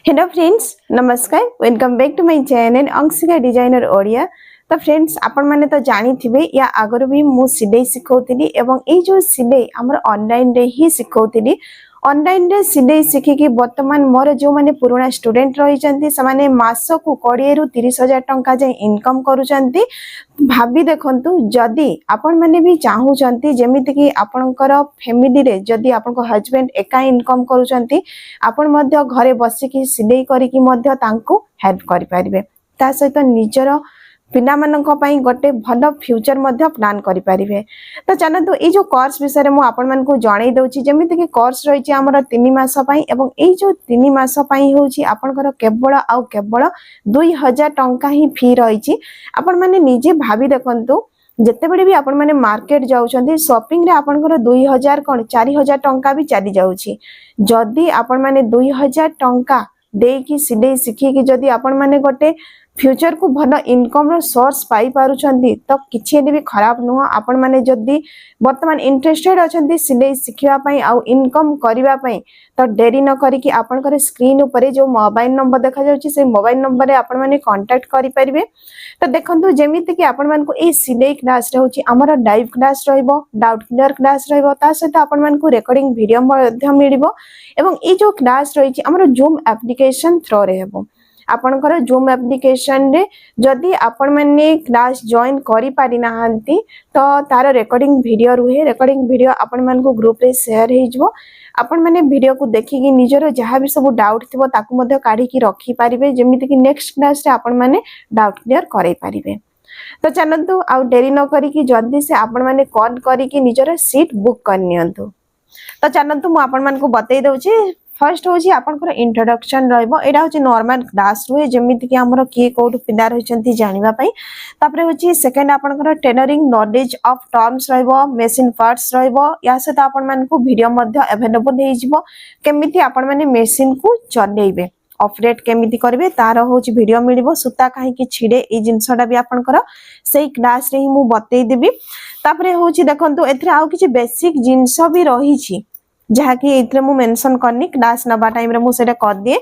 Hello friends, नमस्कार। Welcome back to my channel Anshika designer Odia. तो friends, आपण माने तो जानी थिबे या आगर भी मु सिलाई सिखौतिली एवं ए जो सिलाई हमर ऑनलाइन रे ही सिखौतिली। ऑनलाइन रे सिलाई सिखिकी वर्तमान मोर जो माने पुराना स्टूडेंट रही चंती से माने मास को 20 रु 30,000 टंका जे इनकम करूचंती। भाबी देखंतु जदी आपण माने भी चाहू चंती जेमिति कि आपनकर फैमिली रे जदी आपनको हस्बैंड एका इनकम करूचंती आपण मध्य घरे बसी कि सिलाई करी कि मध्य तांको हेल्प करि परिबे। ता सहित निजर पिला मानक पई गोटे भलो फ्यूचर मध्य प्लान करि परिबे। तो चलतु ए जो कोर्स विषय रे मु आपण मन को जणाई दउची जेमिति कि कोर्स रहिछि हमर 3 मास पई एवं ए जो 3 मास पई होउछि आपनकर केवल 2000 टंका ही फी रहिछि। आपण माने निजे भाबी देखंतु जते बडे भी आपण माने मार्केट जाउछंती शॉपिंग रे आपनकर 2000 कोन 4000 टंका भी चली जाउछि। जदी आपण माने 2000 टंका दे कि सिलाई सिखी कि जदी आपण माने गोटे फ्यूचर को भलो इनकम रो सोर्स पाई पारुछंती तो किछि भी खराब नुह। आपण माने जदी वर्तमान इंटरेस्टेड अछंती सिलाई सिखिबा पई आ इनकम करिबा पई तो देरी न करी कि आपण करे स्क्रीन ऊपर जो मोबाइल नंबर देखा जाउछि से मोबाइल नंबर रे आपण माने कांटेक्ट करि परिबे। तो देखंतु जेमिति कि आपण मान को ए सिलाई क्लास रे होछि हमर लाइव क्लास रहइबो, डाउट क्लियर क्लास रहइबो, ता सहित आपण मान को रिकॉर्डिंग वीडियो मध्य मिलिबो एवं ए जो क्लास रहिछि हमर जूम एप्लीकेशन थ्रो रे हेबो। आपनकर जूम एप्लीकेशन रे जदी आपण माने क्लास जॉइन करि पारि नाहंती तो तार रिकॉर्डिंग वीडियो रुहे। रिकॉर्डिंग वीडियो आपण मान को ग्रुप रे शेयर हे जबो। आपण माने वीडियो को देखि कि निजरो जहां भी सब डाउट थिबो ताकू मध्य काढी कि रखि पारिबे जेमिति कि नेक्स्ट क्लास रे आपण माने डाउट क्लियर करै पारिबे। तो चलंतु आ देरी न करी कि जल्दी से आपण माने कॉल करी कि निजरो सीट बुक कर नियंतु। तो चलंतु मु आपण मान को बतै दउची। फर्स्ट होची आपनकर इंट्रोडक्शन रहइबो। एडा होची नॉर्मल क्लास रुहे जेमिति कि हमर के कोड पिला रहिचंती जानिबा पई। तापरे होची सेकंड आपनकर टेलरिंग नॉलेज ऑफ टर्म्स रहइबो, मशीन पार्ट्स रहइबो। या से आपण मान को वीडियो मध्ये अवेलेबल हे जिवो केमिति आपण माने मशीन को चलेइबे, ऑपरेट केमिति करबे तार होची वीडियो मिलिबो। सुता काहे कि छिडे ए जिंसडा भी आपनकर सेही क्लास रे ही मु बतै देबी। तापरे होची देखंतु एथरे आउ किछि बेसिक जिंस भी रहिछि जहा कि एथरे मु मेंशन करनी क्लास नबा टाइम रे मु सेटा कर दिए।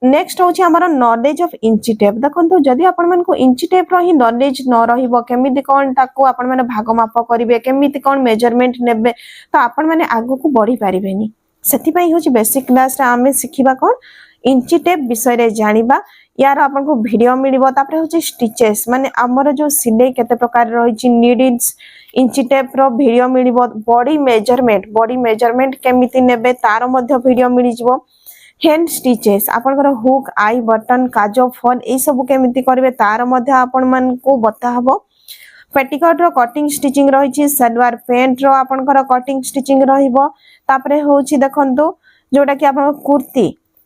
नेक्स्ट होची हमर नॉलेज ऑफ इंची टेप। देखंतु जदी आपण मन को इंची टेप रही नॉलेज न रहिबो केमिति कोन ताको आपण माने भाग माप करिवे, केमिति कोन मेजरमेंट नेबे तो आपण माने आगु को बढ़ी पारिबेनी। सेति पई होची बेसिक क्लास रे आमे सिखिबा कोन इंची टेप विषय रे जानिबा। यार आपन को वीडियो मिलिबो। तापरे होची स्टिचेस माने हमर जो सिलाई केते प्रकार रहिछि नीडल्स इंची टेप रो वीडियो मिलिबो। बॉडी मेजरमेंट केमिति नेबे तार मध्ये वीडियो मिलि जिवो। हैंड स्टिचेस आपनकर हुक, आई बटन, काजो फॉल ए सब केमिति करबे तार मध्ये आपन मन को बता हबो। पेटिकोट रो कटिंग स्टिचिंग रहिछि, सलवार पैंट रो आपनकर कटिंग स्टिचिंग रहिबो। तापरे होछि देखंतु जोटा कि आपन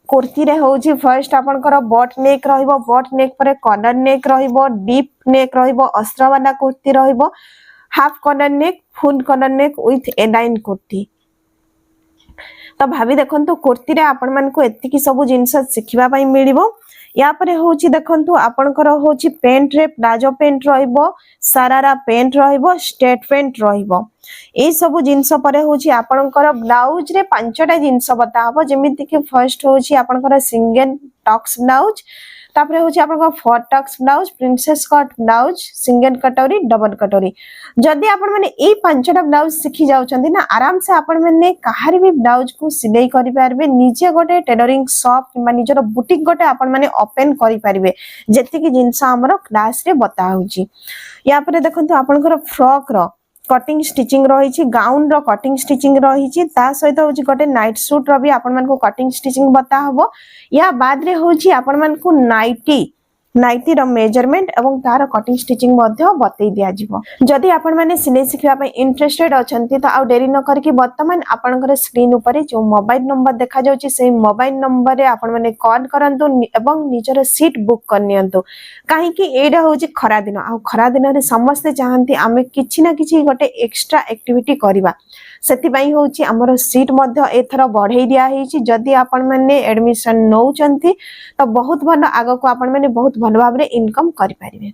कुर्ती रे होछि फर्स्ट आपनकर बॉट नेक रहिबो, बॉट नेक परे कॉलर नेक रहिबो, डीप नेक रहिबो, अस्त्र वाला कुर्ती रहिबो, half collar neck, full collar neck with A line kurti. तो भाभी देखंतु कुर्ती रे आपण मन को एतिकी सब जिंस सिखिबा पई मिलिबो। या परे होछि देखंतु आपनकर होछि पेंट रे प्लाजो पेंट रहिबो, सरारा पेंट रहिबो, स्ट्रेट पेंट रहिबो। ए सब जिंस परे होछि आपनकर ब्लाउज रे पांचटा जिंस बता हबो जेमिति कि फर्स्ट होछि आपनकर सिंगल टक्स ब्लाउज, तापरे होछि आपनकर four tucks blouse, princess cut blouse, single कटोरी, डबल कटोरी। जदी आपण माने ए पांचटा ब्लाउज सिखि जाउछंती ना आराम से आपण माने काहारी भी ब्लाउज को सिलाई करि पारबे। निजे गोटे टेलरिंग शॉप किबा निजर बुटीक गोटे आपण माने ओपन करि पारबे जेति कि जिंस हमर क्लास रे बता होछि। या परे देखंतु आपनकर फ्रॉक रो कटिंग स्टिचिंग रहिछि, गाउन रो कटिंग स्टिचिंग रहिछि, ता सहित होछि गोटे नाइट सूट रो भी आपण मन को कटिंग स्टिचिंग बता हबो। या बाद रे होछि आपण मन को नाइटी रो मेजरमेंट एवं तार कटिंग स्टिचिंग मध्ये बतै दिया जिवो। जदी आपण माने सिलाई सिखिबा पय इंटरेस्टेड अछंती तो आ देरी न करके वर्तमान आपनकर स्क्रीन ऊपर जो मोबाइल नंबर देखा जाउछि से मोबाइल नंबर रे आपण माने कॉल करंतु एवं निजर सीट बुक कर नियंतु। काहे कि एडा होछि खरा दिन आ खरा दिन रे समस्त चाहंती आमे किछि ना किछि गोटे एक्स्ट्रा एक्टिविटी करिबा। सेति पई होछि हमर सीट मध्ये एथरा बढ़ै दिया हेछि। जदी आपण माने एडमिशन नौचंती तो बहुत भलो आगो को आपण माने बहुत भलो भाबरे इनकम करि पारिबे।